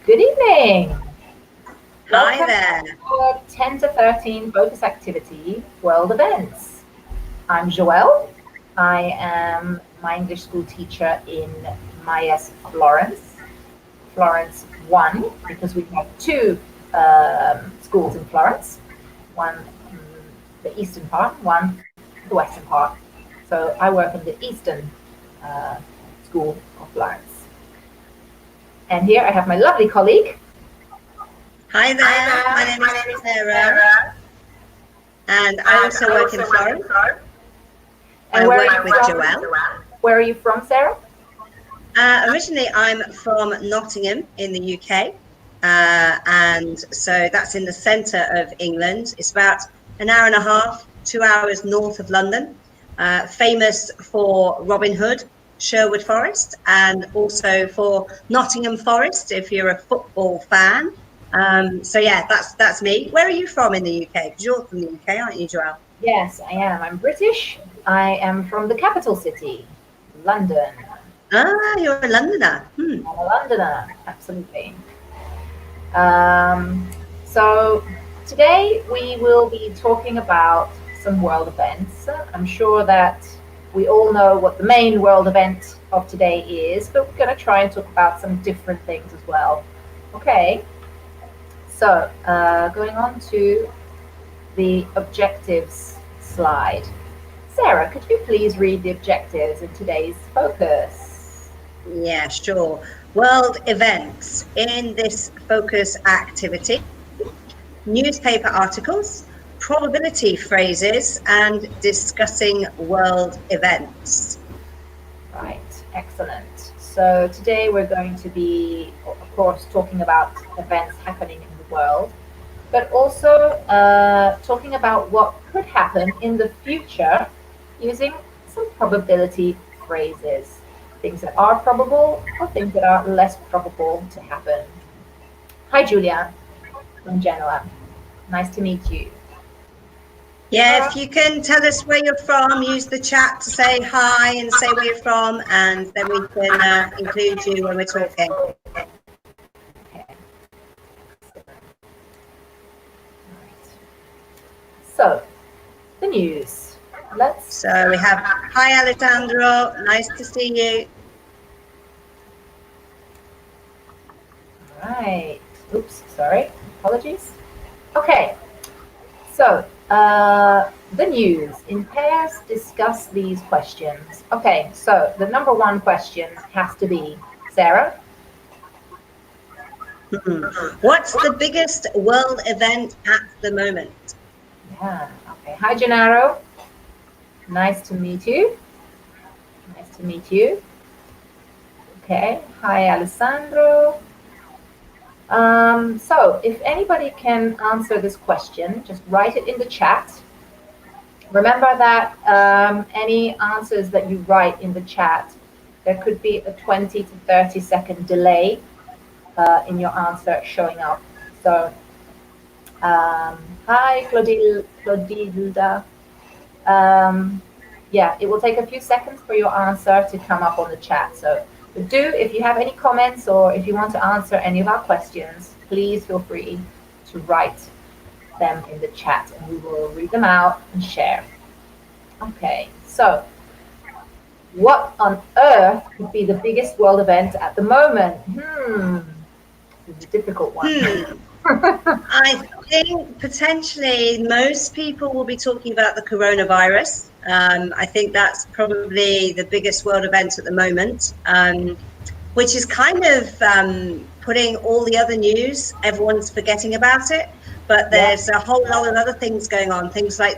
Good evening. Hi Welcome there. to our 10 to 13 focus activity, World Events. I'm Joelle. I am my English school teacher in MIS Florence 1, because we have two schools in Florence, one the eastern part, one the western part. So I work in the eastern uh, school of Florence. And here I have my lovely colleague. Hi there. My name is Sarah, and I also work in Florence. And I where work are you with from? Joelle. Where are you from, Sarah? Originally, I'm from Nottingham in the UK, and so that's in the centre of England. It's about an hour and a half, 2 hours north of London. Famous for Robin Hood, Sherwood Forest, and also for Nottingham Forest, if you're a football fan. So yeah, that's me. Where are you from in the UK? Because you're from the UK, aren't you, Joelle? Yes, I am. I'm British. I am from the capital city, London. Ah, you're a Londoner. I'm a Londoner, absolutely. Um, so today we will be talking about some world events. I'm sure that we all know what the main world event of today is, but we're going to try and talk about some different things as well. Okay, so going on to the objectives slide. Sarah, could you please read the objectives in today's focus? Yeah, sure. World events in this focus activity, newspaper articles, probability phrases, and discussing world events. Right, excellent. So today we're going to be, of course, talking about events happening in the world, but also talking about what could happen in the future using some probability phrases. Things that are probable or things that are less probable to happen. Hi, Julia from Genoa. Nice to meet you. Yeah, if you can tell us where you're from, use the chat to say hi and say where you're from, and then we can include you when we're talking. Okay. So, the news. So we have, hi Alessandro, nice to see you. Right. Oops, sorry. Apologies. Okay. So, the news. In pairs, discuss these questions. Okay, so the number one question has to be, Sarah? What's the biggest world event at the moment? Yeah, okay. Hi, Gennaro. Nice to meet you. Nice to meet you. Okay. Hi, Alessandro. So, if anybody can answer this question, just write it in the chat. Remember that any answers that you write in the chat, there could be a 20 to 30-second delay in your answer showing up. So, hi, Clotilda. Yeah, it will take a few seconds for your answer to come up on the chat. So, if you have any comments or if you want to answer any of our questions, please feel free to write them in the chat and we will read them out and share. Okay, so what on earth could be the biggest world event at the moment? This is a difficult one. I think potentially most people will be talking about the coronavirus. I think that's probably the biggest world event at the moment, which is kind of putting all the other news, everyone's forgetting about it. But there's a whole lot of other things going on, things like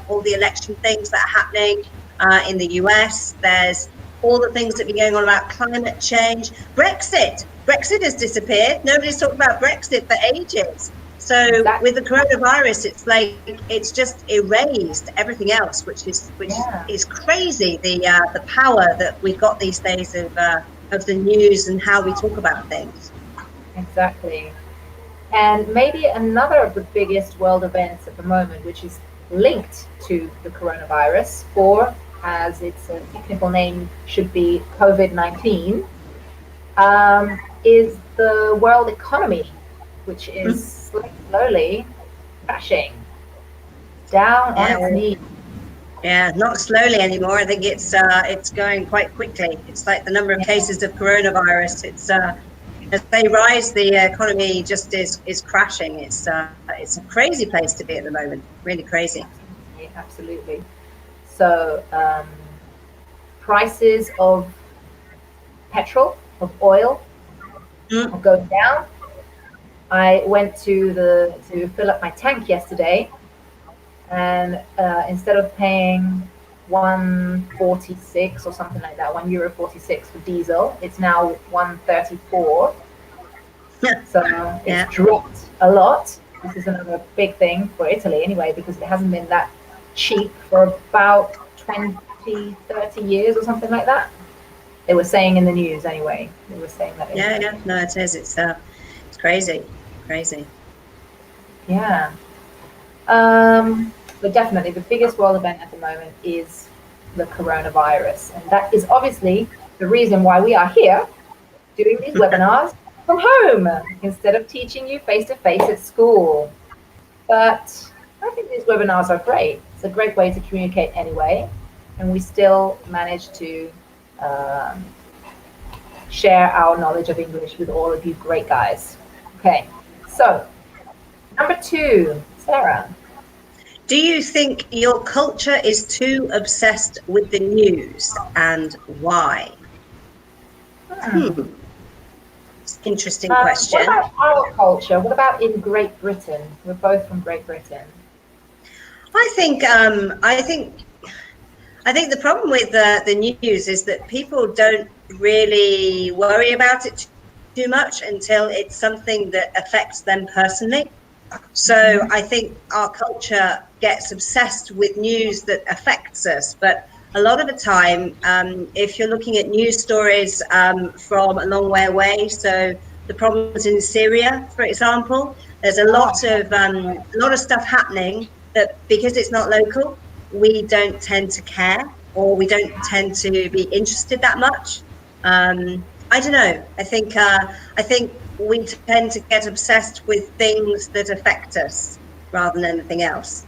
all the election things that are happening in the US. There's all the things that have been going on about climate change. Brexit has disappeared. Nobody's talked about Brexit for ages. So with the coronavirus, it's like it's just erased everything else, which is crazy. The power that we've got these days of the news and how we talk about things. Exactly. And maybe another of the biggest world events at the moment, which is linked to the coronavirus, or as its technical name should be, COVID-19, is the the world economy, which is slowly crashing down on its knees. Yeah, not slowly anymore. I think it's going quite quickly. It's like the number of cases of coronavirus. It's as they rise, the economy just is crashing. It's a crazy place to be at the moment. Really crazy. Absolutely. So prices of petrol, of oil, are going down. I went to fill up my tank yesterday, and instead of paying 1.46 or something like that, €1.46 for diesel, it's now 1.34. So it's dropped a lot. This is another big thing for Italy anyway, because it hasn't been that cheap for about 20, 30 years or something like that. They were saying in the news anyway. They were saying that. No, it is. It's crazy. Yeah. But definitely the biggest world event at the moment is the coronavirus. And that is obviously the reason why we are here doing these webinars from home instead of teaching you face-to-face at school. But I think these webinars are great. It's a great way to communicate anyway. And we still manage to share our knowledge of English with all of you great guys. Okay, so number 2, Sarah. Do you think your culture is too obsessed with the news, and why? Interesting question. What about our culture? What about in Great Britain? We're both from Great Britain. I think the problem with the news is that people don't really worry about it too much until it's something that affects them personally. So I think our culture gets obsessed with news that affects us. But a lot of the time, if you're looking at news stories from a long way away, so the problems in Syria, for example, there's a lot of stuff happening that because it's not local, we don't tend to care, or we don't tend to be interested that much. I don't know. I think we tend to get obsessed with things that affect us rather than anything else.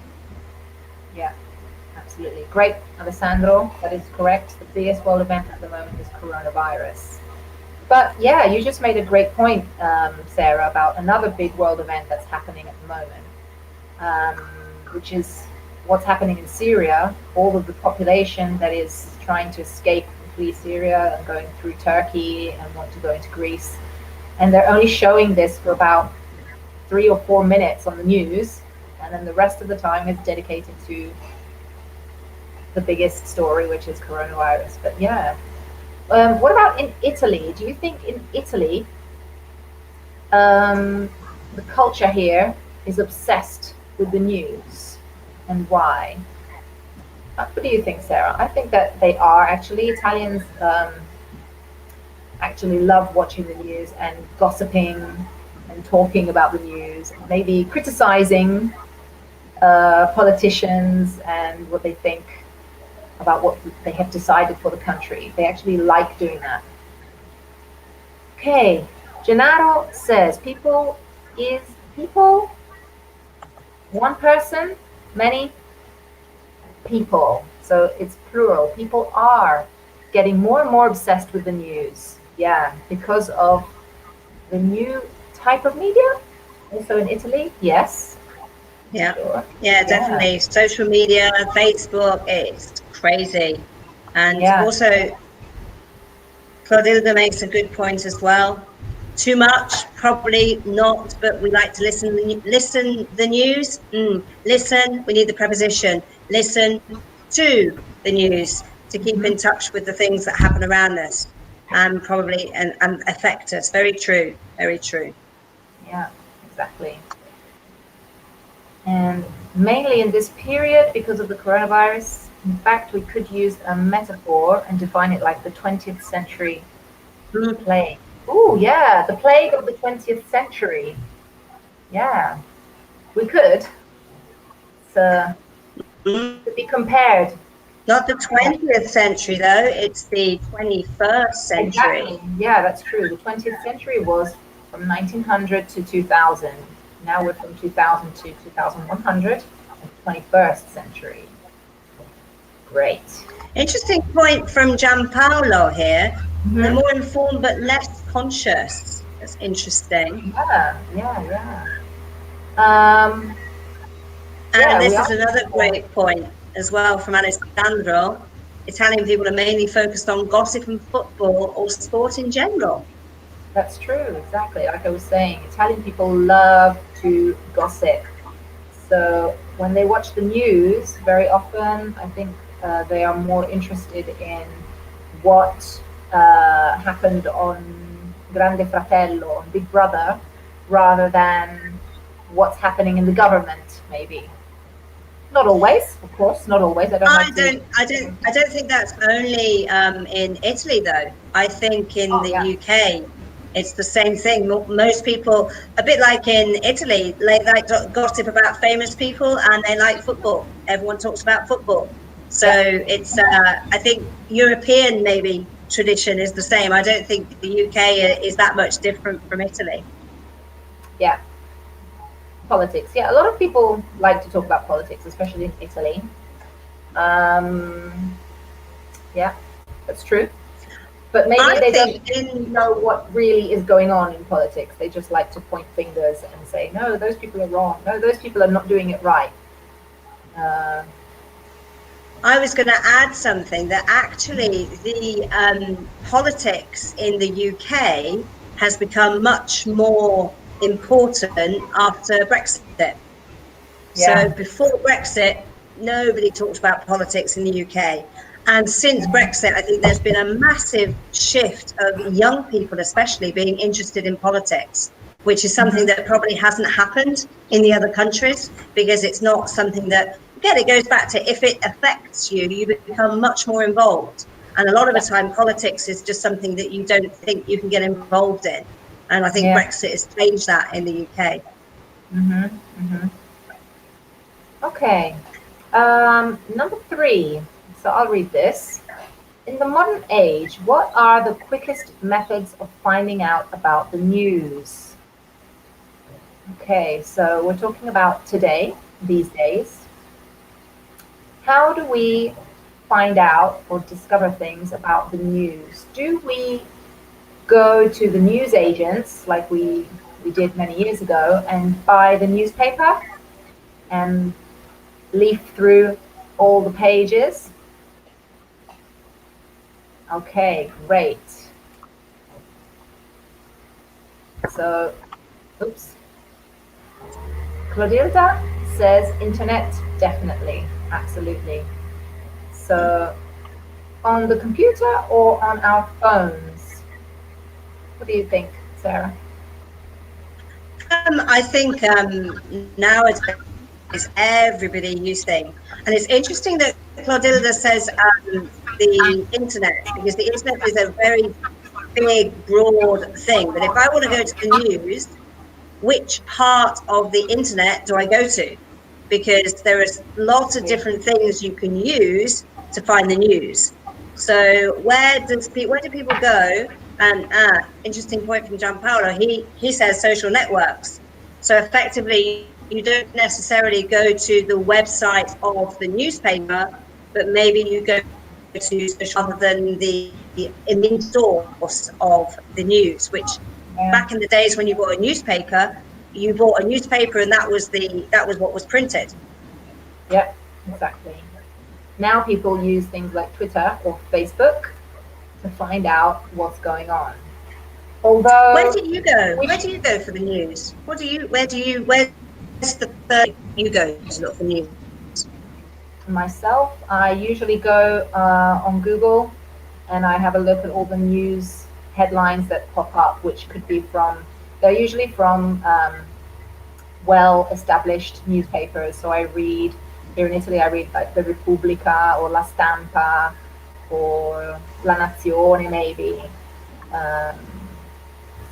Yeah, absolutely. Great, Alessandro. That is correct. The biggest world event at the moment is coronavirus. But yeah, you just made a great point, Sarah, about another big world event that's happening at the moment, which is what's happening in Syria. All of the population that is trying to escape and flee Syria and going through Turkey and want to go into Greece. And they're only showing this for about 3 or 4 minutes on the news, and then the rest of the time is dedicated to the biggest story, which is coronavirus. But yeah, what about in Italy? Do you think in Italy the culture here is obsessed with the news, and why? What do you think, Sarah? I think that they are actually. Italians actually love watching the news and gossiping and talking about the news, maybe criticizing politicians and what they think about what they have decided for the country. They actually like doing that. Okay, Gennaro says, people one person, many people. So it's plural. People are getting more and more obsessed with the news. Yeah, because of the new type of media. Also in Italy, yes. Yeah, sure. Yeah, definitely. Social media, Facebook, it's crazy. And also, Clotilde makes a good point as well. Too much, probably not, but we like to listen the news. Listen, we need the preposition. Listen to the news to keep in touch with the things that happen around us and probably and affect us. Very true, very true. Yeah, exactly. And mainly in this period, because of the coronavirus, in fact, we could use a metaphor and define it like the 20th century plague. Oh, yeah, the plague of the 20th century. Yeah, we could. So, could be compared. Not the 20th century, though. It's the 21st century. Exactly. Yeah, that's true. The 20th century was from 1900 to 2000. Now we're from 2000 to 2100, 21st century. Great. Interesting point from Gianpaolo here. Mm-hmm. They're more informed but less conscious. That's interesting. Yeah. And this is another great point as well from Alessandro. Italian people are mainly focused on gossip and football or sport in general. That's true, exactly. Like I was saying, Italian people love to gossip. So when they watch the news, very often, I think they are more interested in what happened on Grande Fratello, on Big Brother, rather than what's happening in the government, maybe. Not always, of course, not always. I don't think that's only in Italy, though. I think in the UK, it's the same thing. Most people, a bit like in Italy, they like to gossip about famous people and they like football. Everyone talks about football. So it's, I think European maybe tradition is the same. I don't think the UK is that much different from Italy. Yeah. Politics. Yeah, a lot of people like to talk about politics, especially in Italy. Yeah, that's true. But maybe they don't know what really is going on in politics. They just like to point fingers and say, no, those people are wrong. No, those people are not doing it right. I was going to add something that actually the politics in the UK has become much more important after Brexit. So before Brexit, nobody talked about politics in the UK. And since Brexit, I think there's been a massive shift of young people, especially, being interested in politics, which is something that probably hasn't happened in the other countries, because it's not something that, again, it goes back to if it affects you, you become much more involved. And a lot of the time, politics is just something that you don't think you can get involved in. And I think Brexit has changed that in the UK. Okay. Number 3. So I'll read this. In the modern age, what are the quickest methods of finding out about the news? Okay, so we're talking about today, these days. How do we find out or discover things about the news? Do we go to the news agents like we did many years ago and buy the newspaper and leaf through all the pages? Okay, great. So, oops. Clotilda says internet, definitely, absolutely. So, on the computer or on our phones? What do you think, Sarah? I think nowadays everybody using, and it's interesting that Clotilda says the internet, because the internet is a very big, broad thing. But if I want to go to the news, which part of the internet do I go to? Because there is lots of different things you can use to find the news. So where do people go? And interesting point from Gianpaolo. He says social networks. So effectively, you don't necessarily go to the website of the newspaper, but maybe you go to social rather than the main source of the news, which back in the days when you bought a newspaper and that was what was printed. Yep, exactly. Now people use things like Twitter or Facebook to find out what's going on. Although, where do you go? Where do you go for the news? Where's the third you go to look for news? Myself, I usually go on Google and I have a look at all the news headlines that pop up, which could be they're usually from well-established newspapers. So I read, here in Italy, I read like the Repubblica or La Stampa or La Nazione maybe.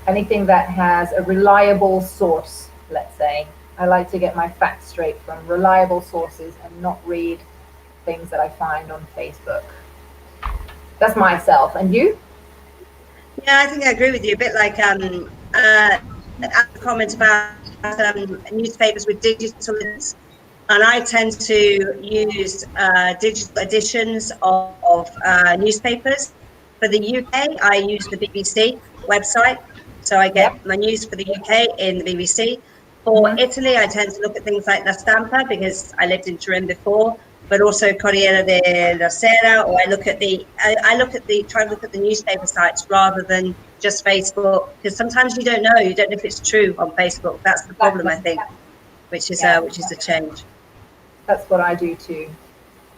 Anything that has a reliable source, let's say. I like to get my facts straight from reliable sources and not read things that I find on Facebook. That's myself. And you? Yeah, I think I agree with you. A bit like a comment about newspapers with digital editions, and I tend to use digital editions of newspapers. For the UK, I use the BBC website, so I get Yep. my news for the UK in the BBC. For Mhm. Italy, I tend to look at things like La Stampa because I lived in Turin before, but also Corriere della Sera, or I look at the try to look at the newspaper sites rather than just Facebook, because sometimes you don't know if it's true on Facebook. That's the problem, I Exactly. think, Yeah, which is the change. that's what I do too.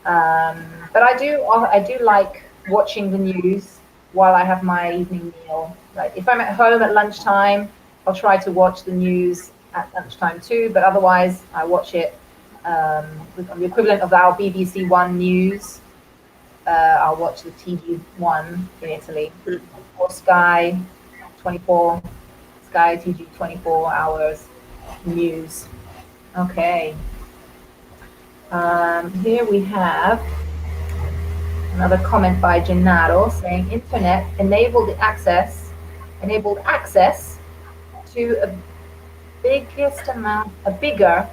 But I do like watching the news while I have my evening meal. Like if I'm at home at lunchtime, I'll try to watch the news at lunchtime too. But otherwise, I watch it with the equivalent of our BBC One news. I'll watch the TG One in Italy or Sky 24, Sky TG 24 hours news. Okay. Here we have another comment by Gennaro saying internet enabled access to a bigger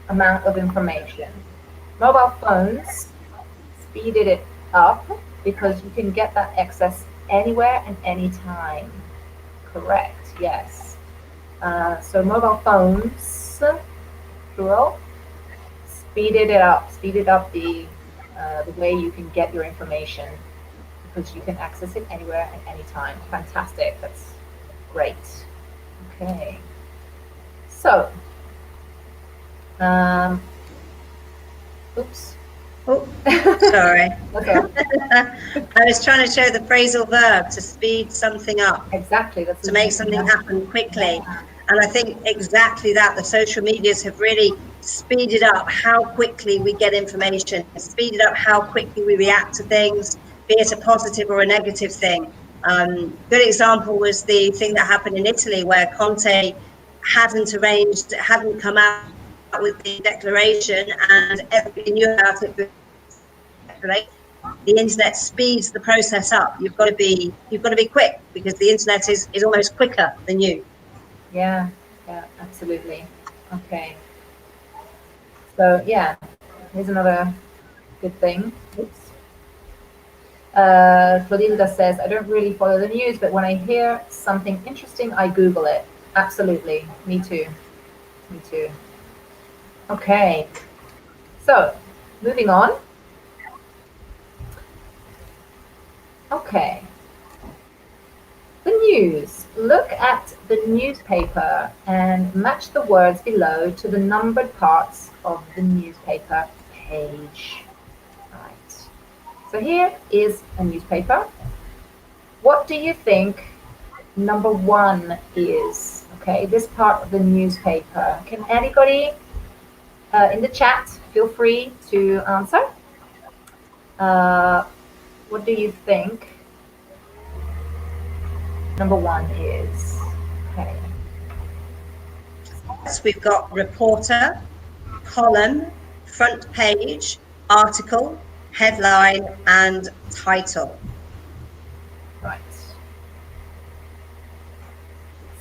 amount of information. Mobile phones speeded it up because you can get that access anywhere and anytime. Correct, yes. So mobile phones, plural, speeded up the way you can get your information because you can access it anywhere at any time. Fantastic. That's great. Okay. So, um, oops. Oh, sorry. Okay. I was trying to show the phrasal verb to speed something up, Exactly. That's to make something happen quickly. And I think exactly that, the social medias have really speeded up how quickly we get information, speeded up how quickly we react to things, be it a positive or a negative thing. Good example was the thing that happened in Italy where Conte hadn't come out with the declaration, and everybody knew about it. The internet speeds the process up. You've got to be quick because the internet is almost quicker than you. Yeah, yeah, absolutely. Okay. So yeah, here's another good thing. Oops. Clotilda says, I don't really follow the news, but when I hear something interesting, I Google it. Absolutely. Me too. Me too. Okay. So, moving on. Okay. The news. Look at the newspaper and match the words below to the numbered parts of the newspaper page. Right. So here is a newspaper. What do you think number one is? Okay, this part of the newspaper. Can anybody in the chat feel free to answer? What do you think number one is? Okay. Yes, we've got reporter, column, front page, article, headline, and title. Right.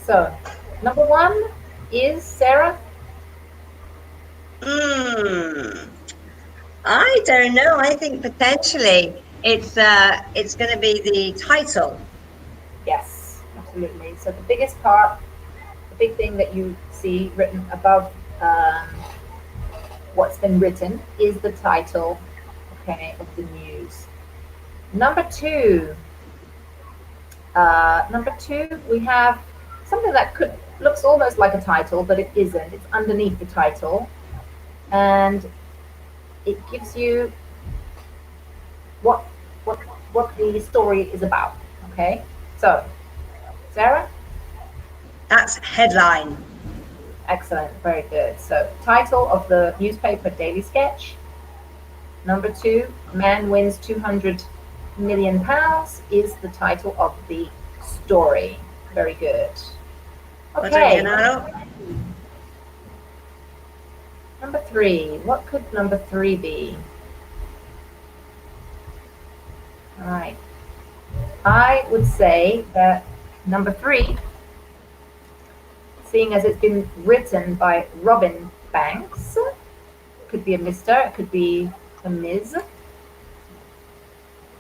So, number one is Sarah. I don't know. I think potentially it's going to be the title. Yes, absolutely. So the biggest part, the big thing that you see written above what's been written is the title, okay, of the news. Number two, we have something that looks almost like a title, but it isn't. It's underneath the title, and it gives you what what the story is about. Okay, so Sarah. That's headline. Excellent, very good. So, title of the newspaper Daily Sketch. Number two, man wins £200 million is the title of the story. Very good. Okay. Number three, what could number three be? All right. I would say that number three seeing as it's been written by Robin Banks. Could be a Mr., it could be a Ms.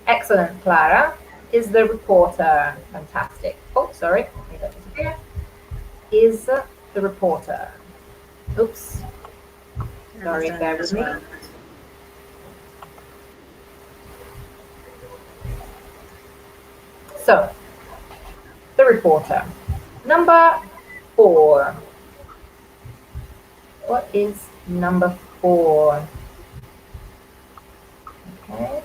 Excellent, Clara. Is the reporter. Fantastic. Oh, sorry. Made that disappear. Is the reporter. Oops. Sorry, bear with me. So, the reporter. Number 4. What is number 4? Okay.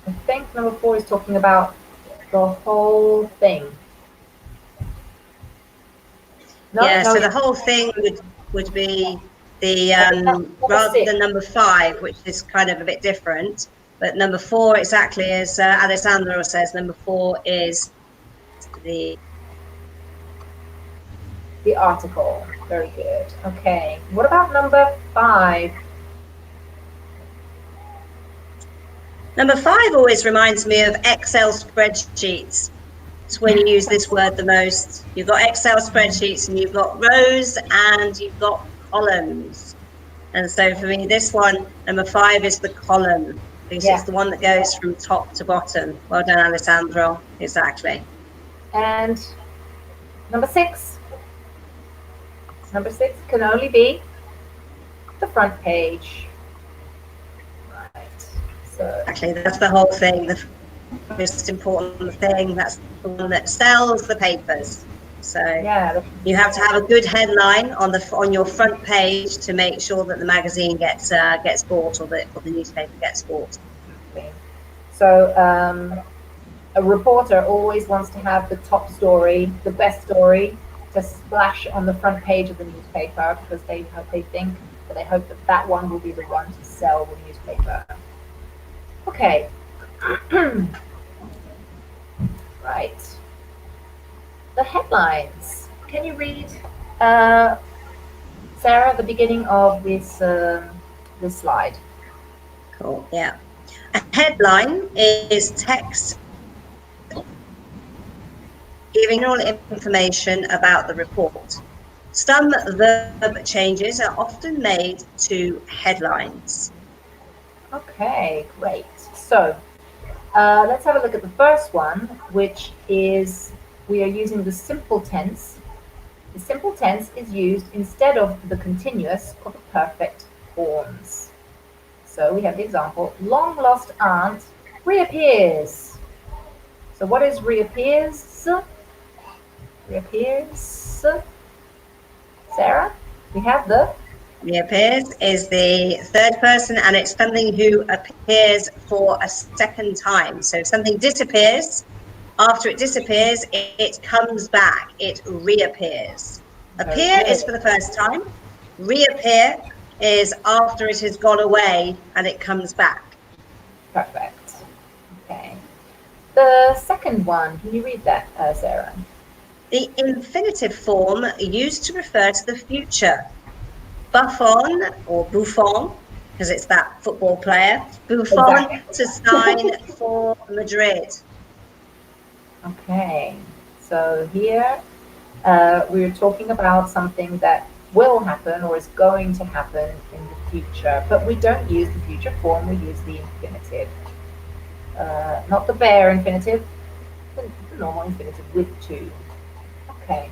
I think number 4 is talking about the whole thing. No, yeah, no, so the whole thing would be the rather than number 5, which is kind of a bit different. But number 4, exactly as Alessandro says, number 4 is the article. Very good. Okay. What about number 5? Number 5 always reminds me of Excel spreadsheets. It's when you use this word the most. You've got Excel spreadsheets and you've got rows and you've got columns. And so for me, this one, number 5 is the column, because it's the one that goes from top to bottom. Well done, Alessandro. Exactly. And number 6. Number 6 can only be the front page. Right. So exactly, that's the whole thing. The most important thing. That's the one that sells the papers. So you have to have a good headline on your front page to make sure that the magazine gets bought or the newspaper gets bought. So a reporter always wants to have the top story, the best story, to splash on the front page of the newspaper, because they hope that one will be the one to sell the newspaper. Okay. Right. The headlines. Can you read, Sarah, the beginning of this slide? Cool. Yeah. A headline is text giving all information about the report. Some verb changes are often made to headlines. Okay, great. So let's have a look at the first one, which is we are using the simple tense. The simple tense is used instead of the continuous or the perfect forms. So we have the example, long lost aunt reappears. So what is reappears? Reappears. Sarah, we have the reappears is the third person, and it's something who appears for a second time. So if something disappears, after it disappears, it comes back. It reappears. Appear is for the first time. Reappear is after it has gone away and it comes back. Perfect. Okay. The second one, can you read that, Sarah? The infinitive form used to refer to the future. Buffon or Buffon, because it's that football player. Buffon to sign for Madrid. Okay, so here we're talking about something that will happen or is going to happen in the future, but we don't use the future form, we use the infinitive. Not the bare infinitive, the normal infinitive with to. Okay.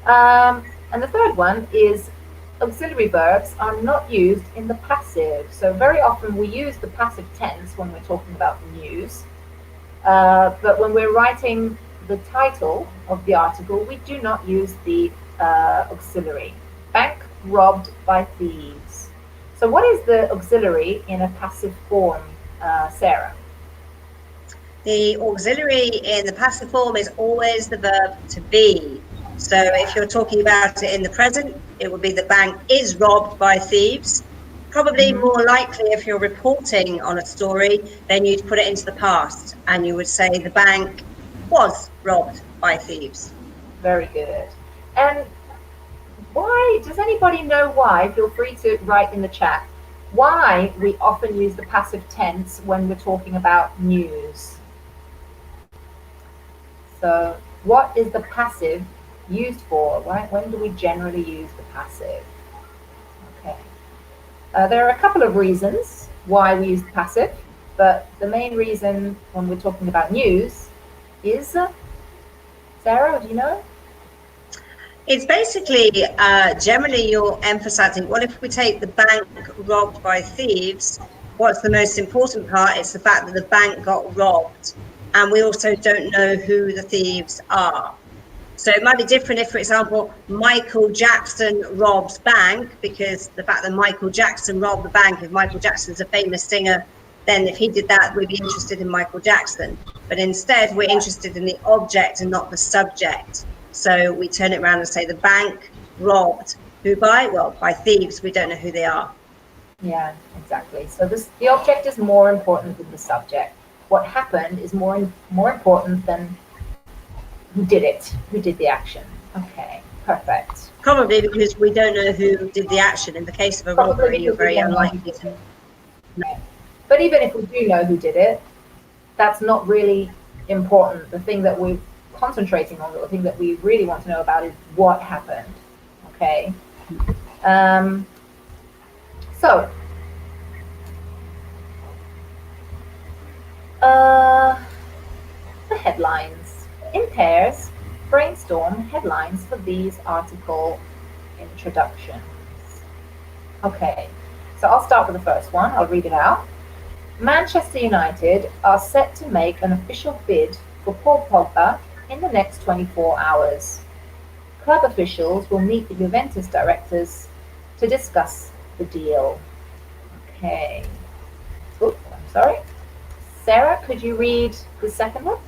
And the third one is auxiliary verbs are not used in the passive. So very often we use the passive tense when we're talking about the news. But when we're writing the title of the article, we do not use the auxiliary. Bank robbed by thieves. So what is the auxiliary in a passive form, Sarah? The auxiliary in the passive form is always the verb to be. So if you're talking about it in the present, it would be the bank is robbed by thieves. Probably more likely if you're reporting on a story, then you'd put it into the past and you would say the bank was robbed by thieves. Very good. And why, does anybody know why? Feel free to write in the chat why we often use the passive tense when we're talking about news. So what is the passive used for, right? When do we generally use the passive? Okay. There are a couple of reasons why we use the passive, but the main reason when we're talking about news is, Sarah, do you know? It's basically, generally you're emphasizing, well, if we take the bank robbed by thieves, what's the most important part? It's the fact that the bank got robbed. And we also don't know who the thieves are. So it might be different if, for example, Michael Jackson robs bank, because the fact that Michael Jackson robbed the bank, if Michael Jackson's a famous singer, then if he did that, we'd be interested in Michael Jackson. But instead, we're interested in the object and not the subject. So we turn it around and say the bank robbed. Who by? Well, by thieves. We don't know who they are. Yeah, exactly. So the object is more important than the subject. What happened is more important than who did it, who did the action. Okay, perfect. Probably because we don't know who did the action. In the case of a robbery, you're very unlikely to know. But even if we do know who did it, that's not really important. The thing that we're concentrating on, the thing that we really want to know about is what happened. Okay. So, the headlines. In pairs, brainstorm headlines for these article introductions. Okay, so I'll start with the first one. I'll read it out. Manchester United are set to make an official bid for Paul Pogba in the next 24 hours. Club officials will meet the Juventus directors to discuss the deal. Okay. Oops, I'm sorry. Sarah, could you read the second one?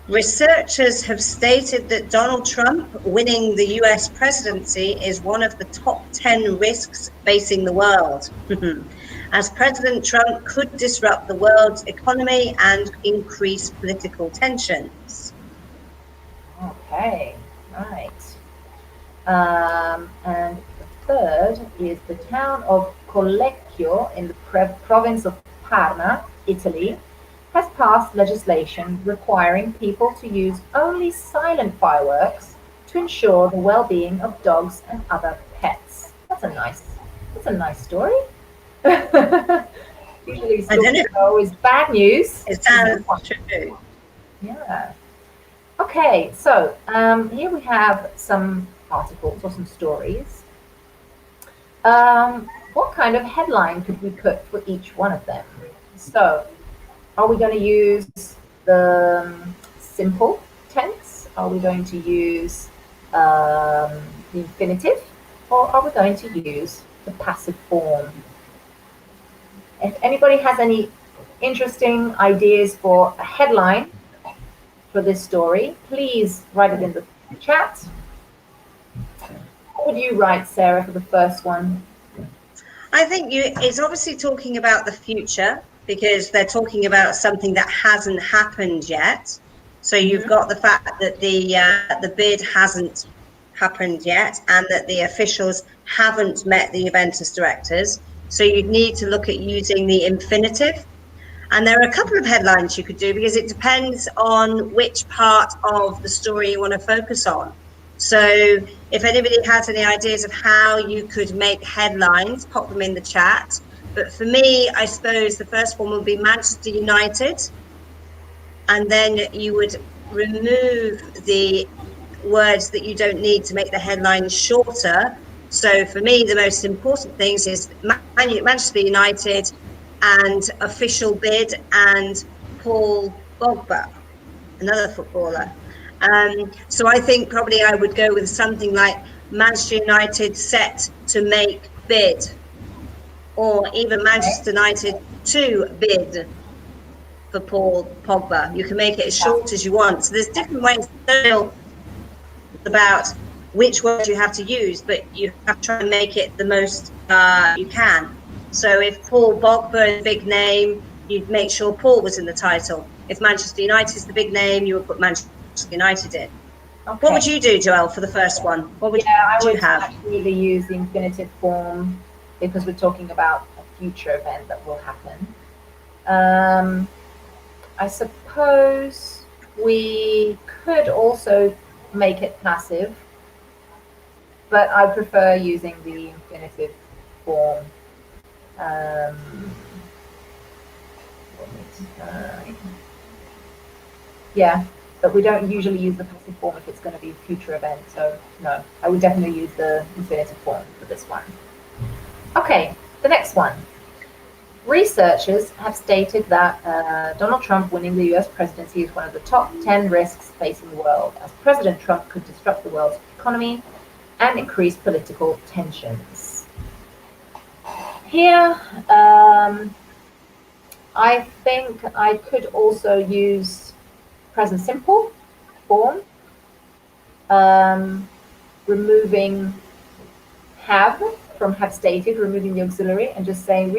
Researchers have stated that Donald Trump winning the US presidency is one of the top 10 risks facing the world, as President Trump could disrupt the world's economy and increase political tensions. Okay, right. And the third is the town of Collecchio in the province of Parma, Italy, has passed legislation requiring people to use only silent fireworks to ensure the well-being of dogs and other pets. That's a nice story. Usually stories are always bad news. It sounds true. Yeah. Okay, so here we have some articles or some stories. What kind of headline could we put for each one of them? So, are we going to use the simple tense? Are we going to use the infinitive? Or are we going to use the passive form? If anybody has any interesting ideas for a headline for this story, please write it in the chat. What would you write, Sarah, for the first one? I think it's obviously talking about the future, because they're talking about something that hasn't happened yet. So you've got the fact that the bid hasn't happened yet, and that the officials haven't met the Juventus directors. So you'd need to look at using the infinitive. And there are a couple of headlines you could do, because it depends on which part of the story you want to focus on. So if anybody has any ideas of how you could make headlines, pop them in the chat. But for me, I suppose the first one would be Manchester United. And then you would remove the words that you don't need to make the headline shorter. So for me, the most important things is Manchester United and official bid and Paul Pogba, another footballer. So I think probably I would go with something like Manchester United set to make bid, or even Manchester United to bid for Paul Pogba. You can make it as short as you want. So there's different ways about which words you have to use, but you have to try and make it the most you can. So if Paul Pogba is a big name, you'd make sure Paul was in the title. If Manchester United is the big name, you would put Manchester United in. Okay. What would you do, Joelle, for the first one? What would I would have? actually use the infinitive form, because we're talking about a future event that will happen. I suppose We could also make it passive, but I prefer using the infinitive form. Yeah, but we don't usually use the passive form if it's going to be a future event. So no, I would definitely use the infinitive form for this one. Okay, the next one. Researchers have stated that Donald Trump winning the US presidency is one of the top 10 risks facing the world, as President Trump could disrupt the world's economy and increase political tensions. Here, I think I could also use present simple form, removing have from have stated, removing the auxiliary, and just saying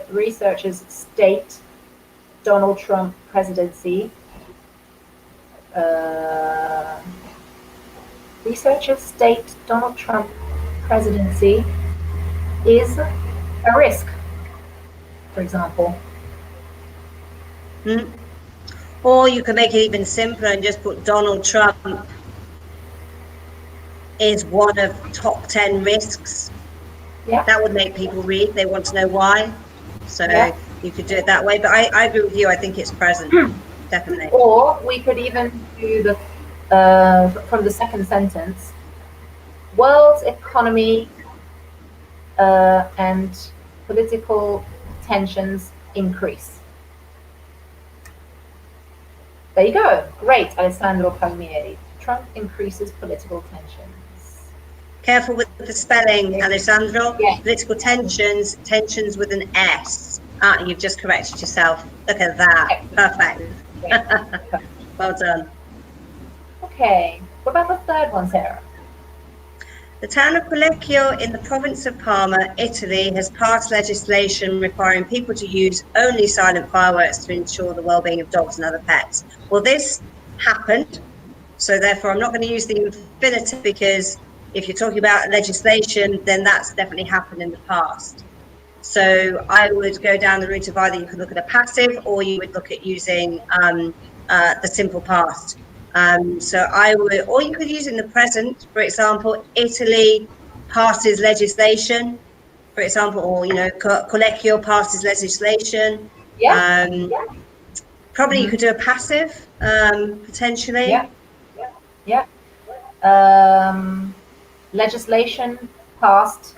researchers state Donald Trump presidency. Researchers state Donald Trump presidency is a risk, for example. Or you can make it even simpler and just put Donald Trump is one of top 10 risks. Yeah. That would make people read. They want to know why. So you could do it that way. But I agree with you. I think it's present, definitely. Or we could even do the from the second sentence, world's economy and political tensions increase. There you go. Great, Alessandro Palmieri. Trump increases political tensions. Careful with the spelling, Alessandro. Yeah. Political tensions, tensions with an S. Ah, you've just corrected yourself. Look at that. Perfect. Well done. Okay. What about the third one, Sarah? The town of Collecchio in the province of Parma, Italy, has passed legislation requiring people to use only silent fireworks to ensure the well-being of dogs and other pets. Well, this happened, so therefore I'm not going to use the infinitive, because if you're talking about legislation, then that's definitely happened in the past. So I would go down the route of either you could look at a passive, or you would look at using the simple past. So I would, or you could use in the present, for example, Italy passes legislation, for example, or, you know, Collecchio passes legislation. Probably you could do a passive, potentially. Legislation passed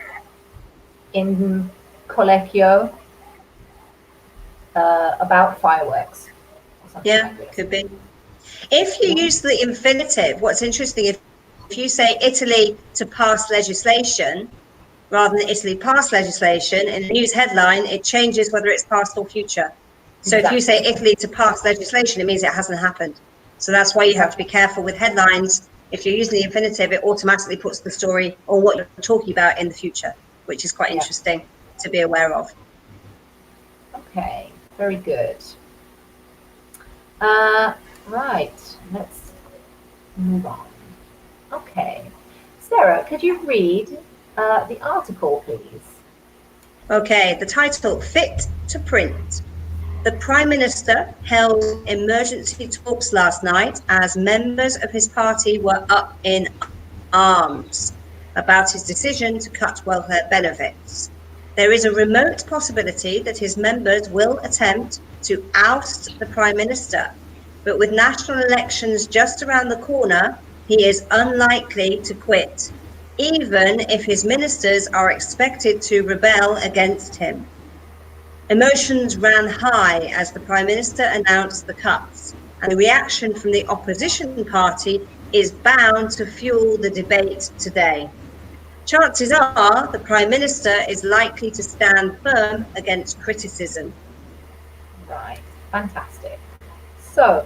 in Collecchio about fireworks. Yeah, could be. If you use the infinitive, what's interesting, if you say Italy to pass legislation rather than Italy pass legislation, in the news headline, it changes whether it's past or future. So if you say Italy to pass legislation, it means it hasn't happened. So that's why you have to be careful with headlines. If you're using the infinitive, it automatically puts the story or what you're talking about in the future, which is quite interesting to be aware of. Okay, very good. Right, let's move on. Okay, Sarah, could you read the article, please? Okay, the title, Fit to Print. The Prime Minister held emergency talks last night as members of his party were up in arms about his decision to cut welfare benefits. There is a remote possibility that his members will attempt to oust the Prime Minister, but with national elections just around the corner, he is unlikely to quit, even if his ministers are expected to rebel against him. Emotions ran high as the Prime Minister announced the cuts, and the reaction from the opposition party is bound to fuel the debate today. Chances are the Prime Minister is likely to stand firm against criticism. Right, fantastic. So,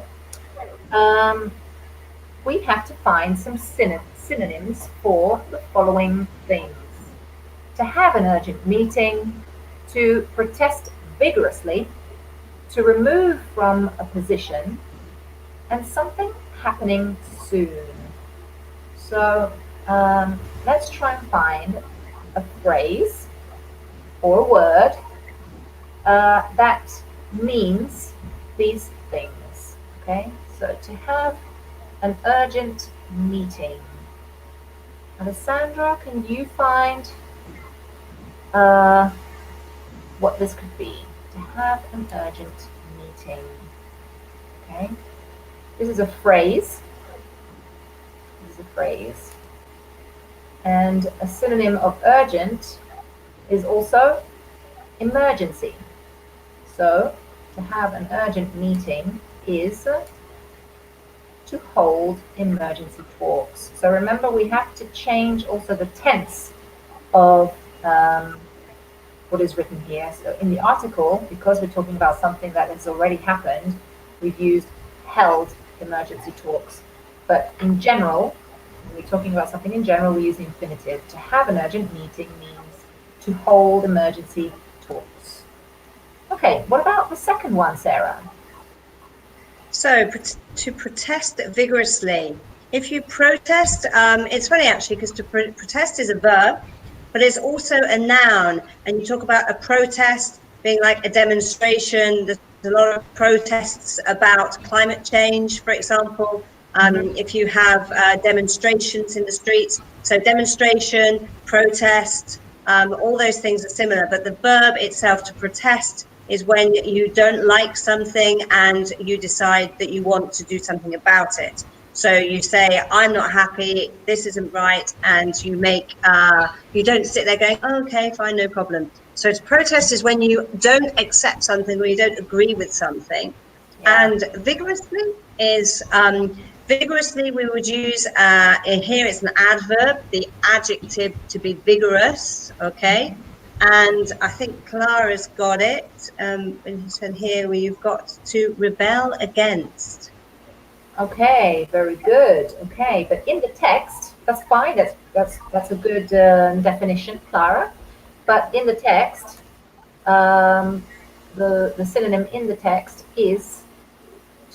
we have to find some synonyms for the following things. To have an urgent meeting, to protest vigorously, to remove from a position, and something happening soon. So let's try and find a phrase or a word that means these things. Okay, so to have an urgent meeting. Alessandra, can you find what this could be? To have an urgent meeting. Okay, this is a phrase. This is a phrase. And a synonym of urgent is also emergency. So to have an urgent meeting is to hold emergency talks. So remember, we have to change also the tense of what is written here. So in the article, because we're talking about something that has already happened, we've used held emergency talks. But in general, when we're talking about something in general, we use the infinitive. To have an urgent meeting means to hold emergency talks. Okay, what about the second one, Sarah? So to protest vigorously. If you protest, it's funny actually, because to protest is a verb, but it's also a noun. And you talk about a protest being like a demonstration. There's a lot of protests about climate change, for example. If you have demonstrations in the streets, so demonstration, protest, all those things are similar, but the verb itself, to protest, is when you don't like something and you decide that you want to do something about it. So you say, I'm not happy, this isn't right, and you make, you don't sit there going, oh, okay, fine, no problem. So to protest is when you don't accept something or you don't agree with something. Yeah. And vigorously is, vigorously we would use, in here it's an adverb, the adjective to be vigorous, okay? And I think Clara's got it. And he said here where you've got to rebel against. Okay, very good. Okay, but in the text, that's fine. That's a good definition, Clara. But in the text, the synonym in the text is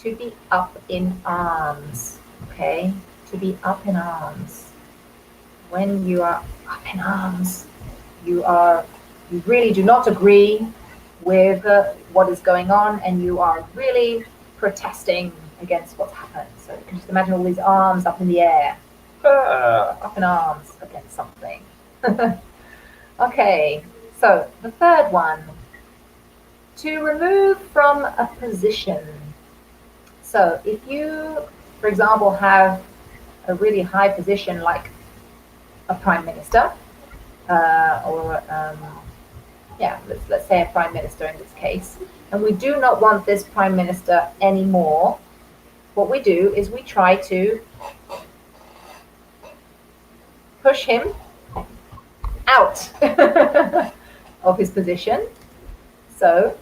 to be up in arms. Okay, to be up in arms. When you are up in arms, you really do not agree with what is going on, and you are really protesting against what's happened. So you can just imagine all these arms up in the air, up in arms against something. Okay, so the third one, to remove from a position. So if you, for example, have a really high position like a prime minister, let's say a prime minister in this case, and we do not want this prime minister anymore, what we do is we try to push him out of his position. So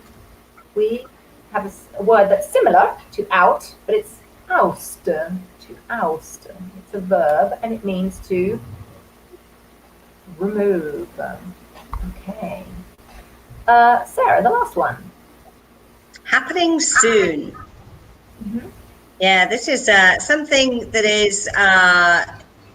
we have a word that's similar to out, but it's oust, to oust. It's a verb and it means to remove. Okay. Sarah, the last one. Happening soon. Mm-hmm. Yeah, this is something that is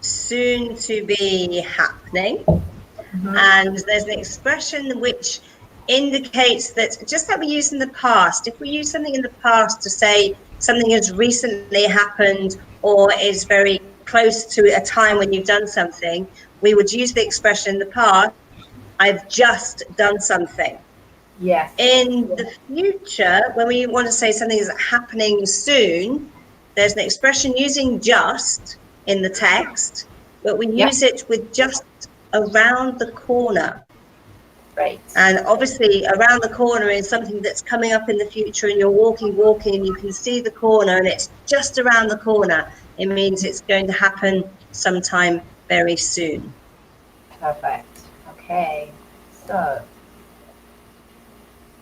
soon to be happening. Mm-hmm. And there's an expression which indicates that, just like we use in the past, if we use something in the past to say something has recently happened or is very close to a time when you've done something, we would use the expression in the past, I've just done something. Yes. In the future, when we want to say something is happening soon, there's an expression using just in the text, but we use it with just around the corner. Right. And obviously around the corner is something that's coming up in the future, and you're walking, and you can see the corner and it's just around the corner. It means it's going to happen sometime very soon. Perfect. Okay. So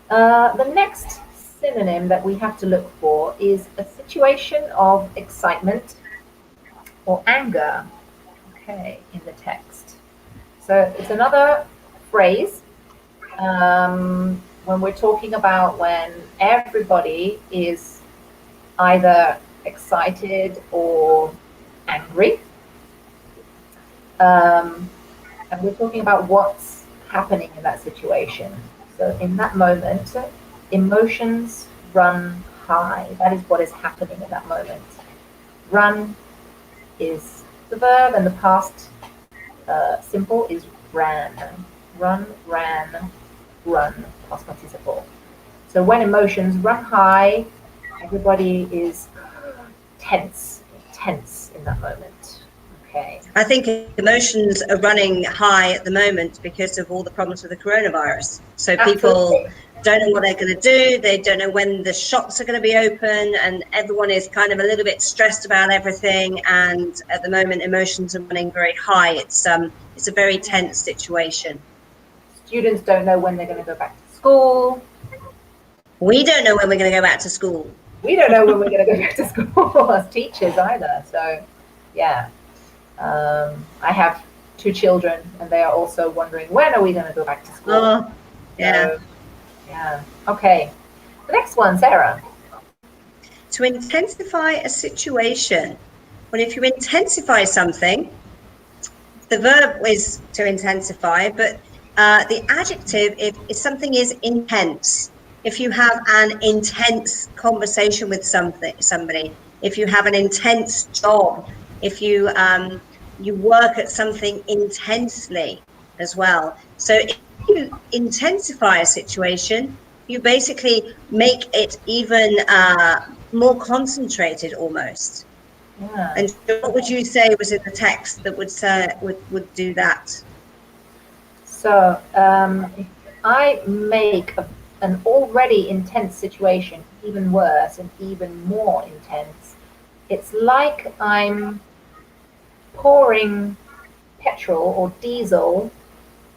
the next synonym that we have to look for is a situation of excitement or anger. Okay, in the text. So it's another phrase when we're talking about when everybody is either excited or angry. And we're talking about what's happening in that situation. So in that moment, emotions run high. That is what is happening at that moment. Run is the verb, and the past simple is ran. Run, ran, run, past participle. So when emotions run high, everybody is tense in that moment. Okay. I think emotions are running high at the moment because of all the problems with the coronavirus. So people don't know what they're going to do. They don't know when the shops are going to be open, and everyone is kind of a little bit stressed about everything. And at the moment, emotions are running very high. It's a very tense situation. Students don't know when they're going to go back to school. We don't know when we're going to go back to school. We don't know when we're going to go back to school as teachers either. So, yeah. I have 2 children, and they are also wondering, when are we going to go back to school? Oh, yeah. So, yeah. Okay. The next one, Sarah. To intensify a situation. Well, if you intensify something, the verb is to intensify, but the adjective, if something is intense, if you have an intense conversation with somebody, if you have an intense job, if you you work at something intensely as well. So if you intensify a situation, you basically make it even more concentrated almost. Yeah. And what would you say was in the text that would do that? So if I make an already intense situation even worse and even more intense, it's like I'm pouring petrol or diesel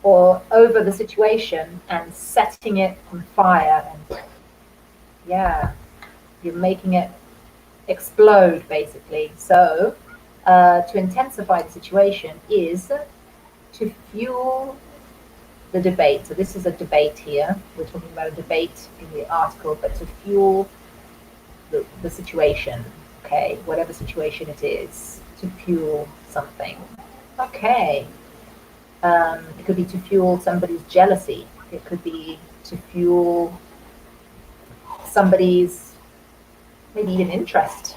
or over the situation and setting it on fire, and yeah, you're making it explode basically. So to intensify the situation is to fuel the debate. So this is a debate here. We're talking about a debate in the article, but to fuel the situation, okay, whatever situation it is, to fuel something. Okay. It could be to fuel somebody's jealousy. It could be to fuel somebody's maybe even interest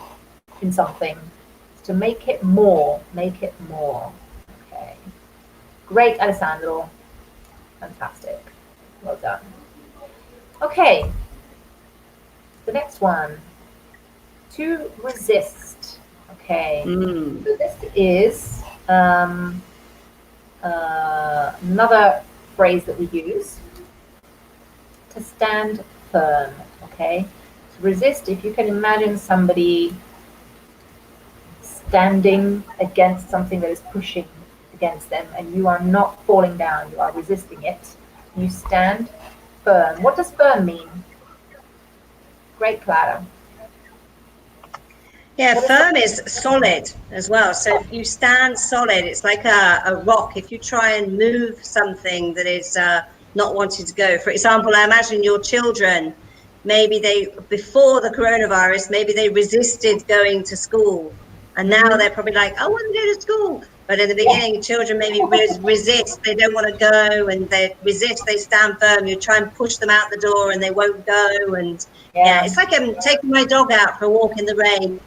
in something. To make it more. Okay. Great, Alessandro. Fantastic. Well done. Okay. The next one. To resist. Okay. So this is another phrase that we use. To stand firm. Okay. To resist, if you can imagine somebody standing against something that is pushing against them, and you are not falling down, you are resisting it, you stand firm. What does firm mean? Great, Clara. Yeah, firm is solid as well. So if you stand solid, it's like a rock. If you try and move something that is not wanting to go, for example, I imagine your children, maybe before the coronavirus, maybe they resisted going to school. And now they're probably like, I want to go to school. But in the beginning, children maybe resist. They don't want to go, and they resist. They stand firm. You try and push them out the door, and they won't go. And yeah, it's like I'm taking my dog out for a walk in the rain.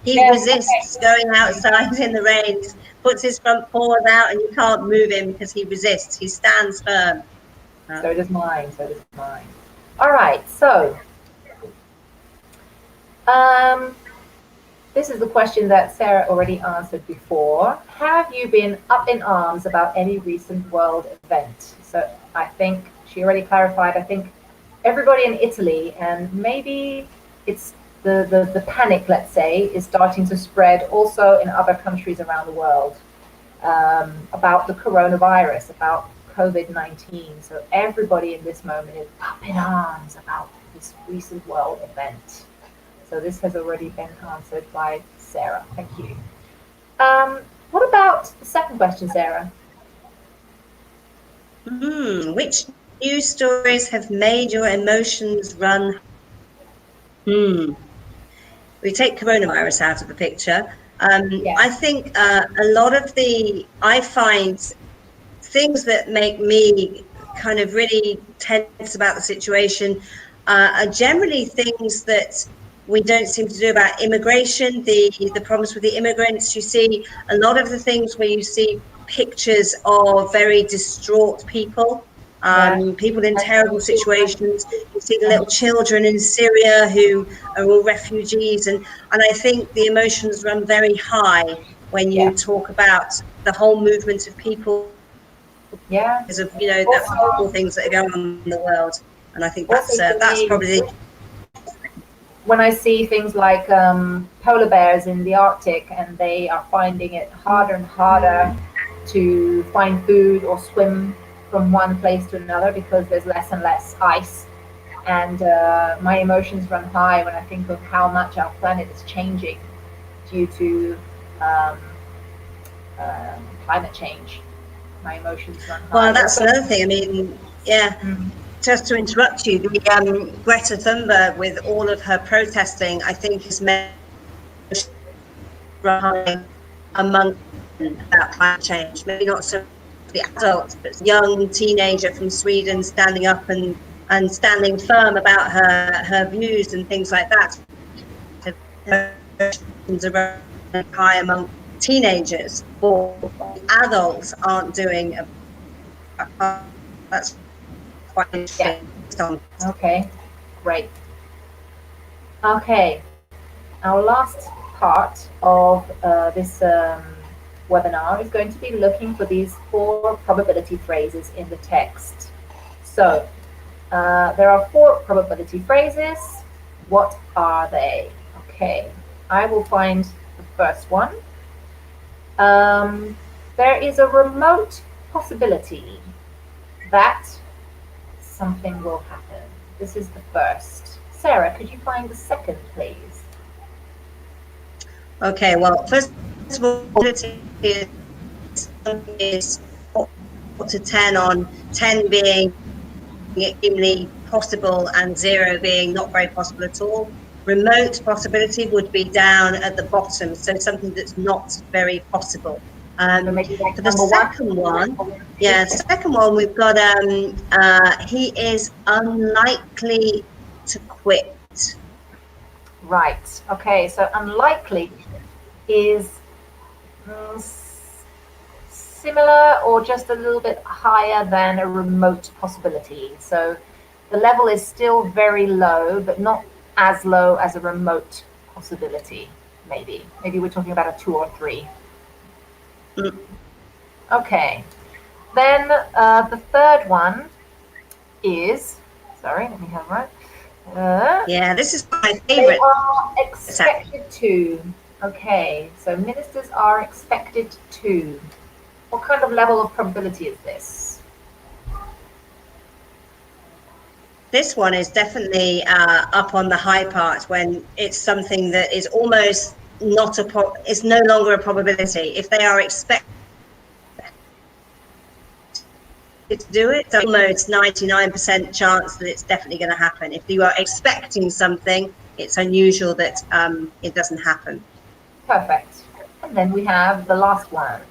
He resists going outside in the rain. Puts his front paws out, and you can't move him because he resists. He stands firm. So does mine. All right. So this is the question that Sarah already answered before. Have you been up in arms about any recent world event? So I think she already clarified. I think everybody in Italy, and maybe it's the panic, let's say, is starting to spread also in other countries around the world about the coronavirus, about COVID-19. So everybody in this moment is up in arms about this recent world event. So this has already been answered by Sarah. Thank you. What about the second question, Sarah? Which news stories have made your emotions run? We take coronavirus out of the picture. I think a lot of I find things that make me kind of really tense about the situation are generally things that we don't seem to do about immigration, the problems with the immigrants. You see a lot of the things where you see pictures of very distraught people, Yeah. people in And terrible situations. You see the little children in Syria who are all refugees, and I think the emotions run very high when yeah. you talk about the whole movement of people, Yeah. because of the Also, horrible things that are going on in the world. And I think also for that's me, probably when I see things like polar bears in the Arctic and they are finding it harder and harder to find food or swim from one place to another because there's less and less ice. And my emotions run high when I think of how much our planet is changing due to um, climate change. My emotions run well. high. That's Also, another thing. I mean, yeah. mm, Just to interrupt you, the Greta Thunberg with all of her protesting, I think has made among about climate change. Maybe not so the adults, but young teenager from Sweden standing up and standing firm about her views and things like that. High among teenagers, or adults aren't doing. That's quite yeah. interesting. Okay. Great. Okay. Our last part of this webinar is going to be looking for these 4 probability phrases in the text. So there are 4 probability phrases. What are they? Okay, I will find the first one. There is a remote possibility that something will happen. This is the first. Sarah, could you find the second, please? Okay, well, first of all, is 4 to 10, on 10 being extremely possible and 0 being not very possible at all. Remote possibility would be down at the bottom, so something that's not very possible. So maybe like For the number 1 second one, or 2? yeah, second one, we've got he is unlikely to quit. Right. Okay. So unlikely is similar or just a little bit higher than a remote possibility. So the level is still very low, but not as low as a remote possibility. Maybe we're talking about a 2 or 3. Mm. Okay. Then the third one is, sorry, let me have right. Yeah, this is my They favorite. are expected to. Okay, so ministers are expected to. What kind of level of probability is this? This one is definitely up on the high part, when it's something that is almost not it's no longer a probability. If they are expected to do it, it's almost 99% chance that it's definitely going to happen. If you are expecting something, it's unusual that it doesn't happen. Perfect. And then we have the last one.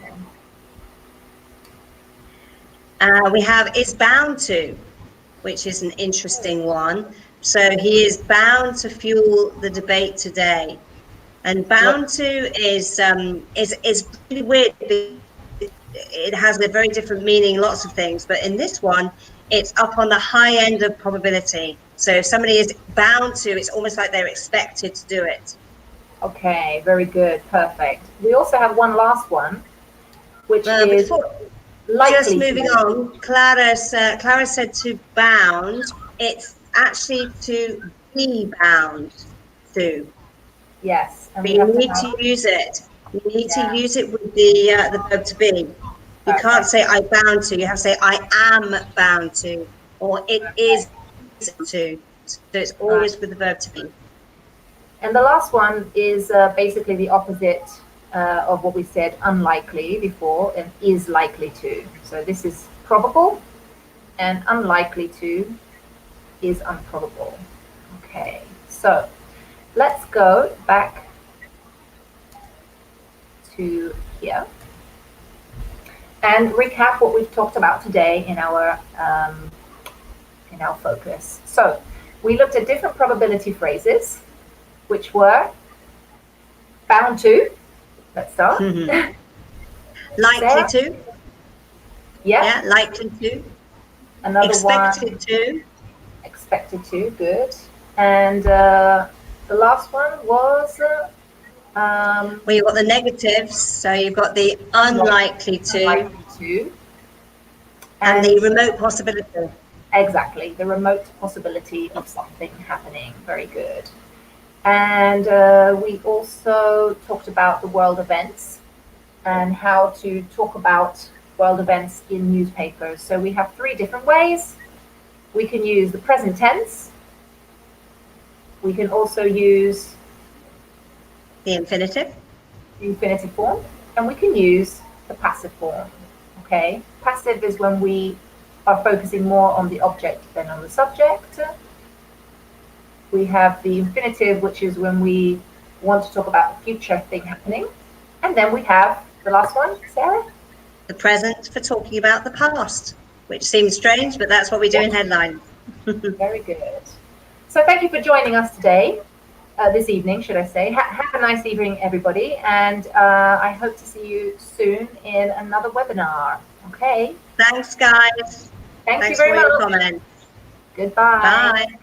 We have is bound to, which is an interesting one. So he is bound to fuel the debate today. And bound to is really weird. It has a very different meaning, lots of things, but in this one, it's up on the high end of probability. So if somebody is bound to, it's almost like they're expected to do it. Okay, very good, perfect. We also have one last one, which is Before, just likely moving to. on, Clara said to bound. It's actually to be bound to. Yes, and But we you have to need have, to use it. You need to yeah, use it with the verb to be. You can't perfect. say I bound to. You have to say I am bound to, or it Okay, is to. So it's right. always with the verb to be. And the last one is basically the opposite of what we said, unlikely before, and is likely to. So this is probable, and unlikely to is unprobable. Okay, so let's go back to here and recap what we've talked about today in our focus. So We looked at different probability phrases, which were bound to. Let's start. Likely Sarah? to. Yeah. Yeah, likely to. Another Expected one. to. Expected to. Good. And the last one was. Well, you've got the negatives, so you've got the unlikely to. Unlikely to. And the remote possibility. Exactly, the remote possibility of something happening. Very good. And we also talked about the world events and how to talk about world events in newspapers. So we have 3 different ways. We can use the present tense. We can also use the infinitive form, and we can use the passive form. Okay, passive is when we are focusing more on the object than on the subject. We have the infinitive, which is when we want to talk about the future thing happening. And then we have the last one, Sarah? The present for talking about the past, which seems strange, but that's what we do in headlines. Very good. So thank you for joining us today, this evening, should I say. Have a nice evening, everybody. And I hope to see you soon in another webinar. Okay. Thanks, guys. Thank you Thanks very for much. your comments. Goodbye. Bye.